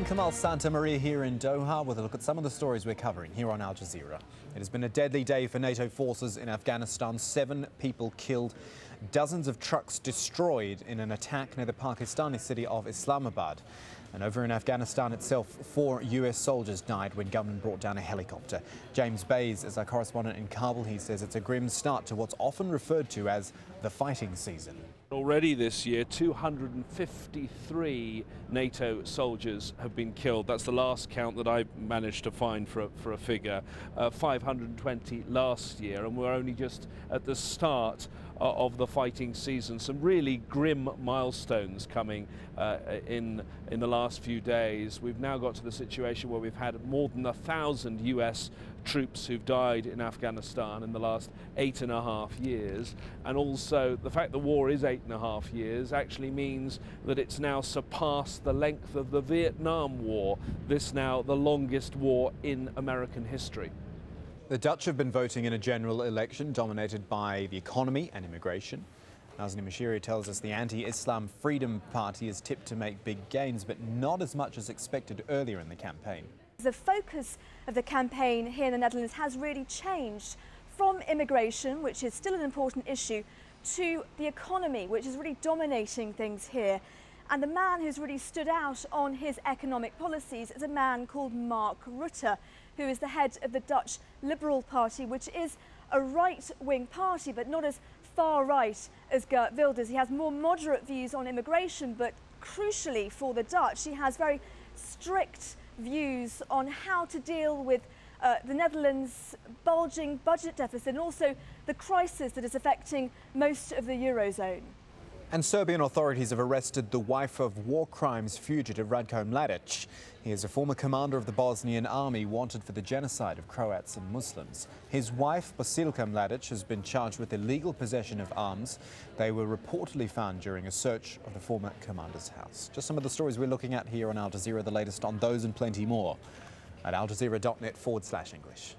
Kamal Santa Maria here in Doha with a look at some of the stories we're covering here on Al Jazeera. It has been a deadly day for NATO forces in Afghanistan. 7 people killed, dozens of trucks destroyed in an attack near the Pakistani city of Islamabad. And over in Afghanistan itself, 4 US soldiers died when gunmen brought down a helicopter. James Bays is our correspondent in Kabul. He says it's a grim start to what's often referred to as the fighting season. Already this year, 253 NATO soldiers have been killed. That's the last count that I managed to find for a figure. 520 last year, and we're only just at the start of the fighting season. Some really grim milestones coming in the last few days. We've now got to the situation where we've had more than 1,000 US troops who've died in Afghanistan in the last 8.5 years, and also the fact the war is 8.5 years actually means that it's now surpassed the length of the Vietnam War, this now the longest war in American history. The Dutch have been voting in a general election dominated by the economy and immigration. Nazanin Mashiri tells us the anti-Islam Freedom Party is tipped to make big gains, but not as much as expected earlier in the campaign. The focus of the campaign here in the Netherlands has really changed from immigration, which is still an important issue, to the economy, which is really dominating things here. And the man who's really stood out on his economic policies is a man called Mark Rutte, who is the head of the Dutch Liberal Party, which is a right-wing party, but not as far right as Geert Wilders. He has more moderate views on immigration, but crucially for the Dutch, he has very strict views on how to deal with the Netherlands' bulging budget deficit and also the crisis that is affecting most of the Eurozone. And Serbian authorities have arrested the wife of war crimes fugitive Ratko Mladic. He is a former commander of the Bosnian army wanted for the genocide of Croats and Muslims. His wife, Basilka Mladic, has been charged with illegal possession of arms. They were reportedly found during a search of the former commander's house. Just some of the stories we're looking at here on Al Jazeera, the latest on those and plenty more at aljazeera.net/English.